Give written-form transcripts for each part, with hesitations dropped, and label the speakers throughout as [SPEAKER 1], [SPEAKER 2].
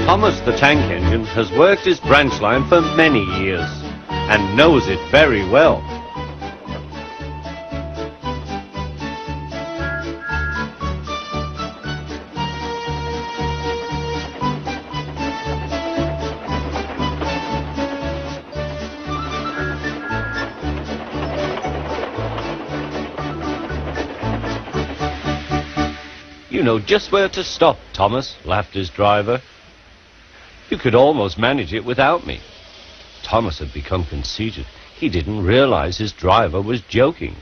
[SPEAKER 1] Thomas the tank engine has worked his branch line for many years and knows it very well. You know just where to stop, Thomas, laughed his driver. You could almost manage it without me. Thomas had become conceited. He didn't realize his driver was joking.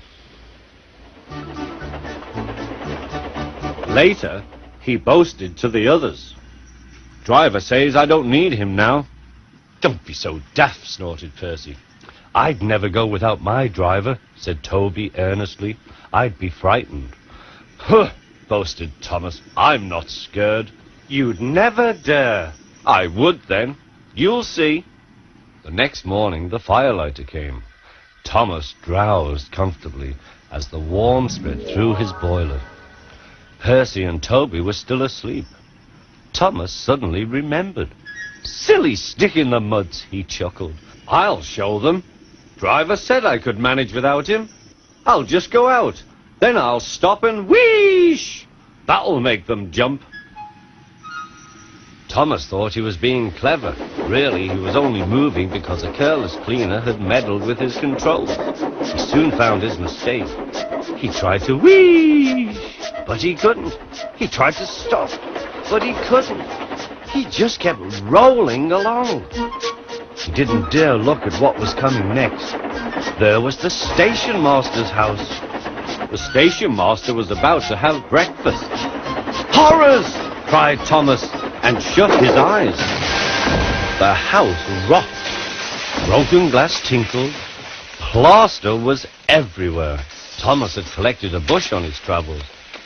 [SPEAKER 1] Later, he boasted to the others. Driver says I don't need him now. Don't be so daft, snorted Percy. I'd never go without my driver, said Toby earnestly. I'd be frightened. Huh, boasted Thomas. I'm not scared. You'd never dare. I would then. You'll see. The next morning the firelighter came. Thomas drowsed comfortably as the warmth spread through his boiler. Percy and Toby were still asleep. Thomas suddenly remembered. Silly stick in the muds, he chuckled. I'll show them. Driver said I could manage without him. I'll just go out. Then I'll stop and wheesh! That'll make them jump. Thomas thought he was being clever. Really, he was only moving because a careless cleaner had meddled with his controls. He soon found his mistake. He tried to wheesh, but he couldn't. He tried to stop, but he couldn't. He just kept rolling along. He didn't dare look at what was coming next. There was the station master's house. The station master was about to have breakfast. Horrors! Cried Thomas, and shut his eyes. The house rocked. Broken glass tinkled. Plaster was everywhere. Thomas had collected a bush on his travels.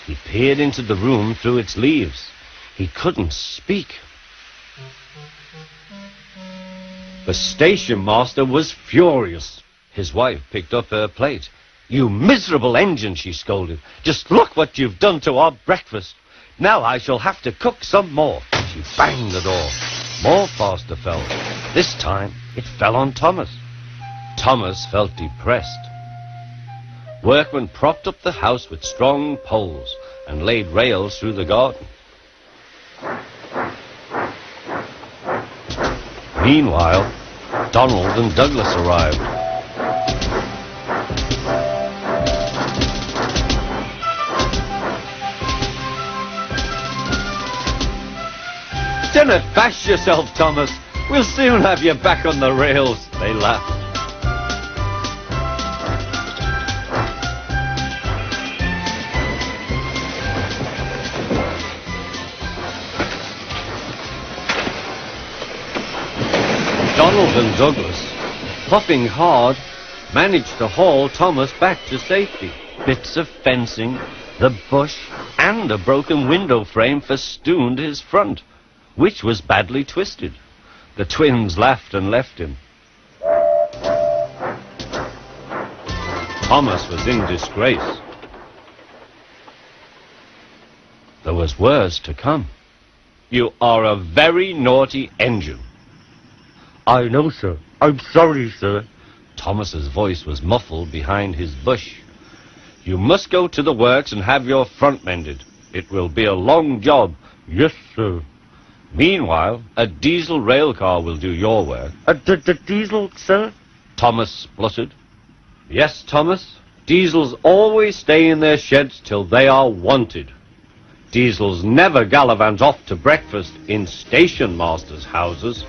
[SPEAKER 1] He peered into the room through its leaves. He couldn't speak. The station master was furious. His wife picked up her plate. You miserable engine, she scolded. Just look what you've done to our breakfast. Now I shall have to cook some more. She banged the door. More plaster fell. This time it fell on Thomas. Thomas felt depressed. Workmen propped up the house with strong poles and laid rails through the garden. Meanwhile, Donald and Douglas arrived. Don't bash yourself, Thomas. We'll soon have you back on the rails, they laughed. Donald and Douglas, puffing hard, managed to haul Thomas back to safety. Bits of fencing, the bush, and a broken window frame festooned his front, which was badly twisted. The twins laughed and left him. Thomas was in disgrace. There was worse to come. You are a very naughty engine. I know, sir. I'm sorry, sir. Thomas's voice was muffled behind his bush. You must go to the works and have your front mended. It will be a long job. Yes, sir. Meanwhile, a diesel rail car will do your work. The diesel, sir? Thomas spluttered. Yes, Thomas. Diesels always stay in their sheds till they are wanted. Diesels never gallivant off to breakfast in station masters' houses.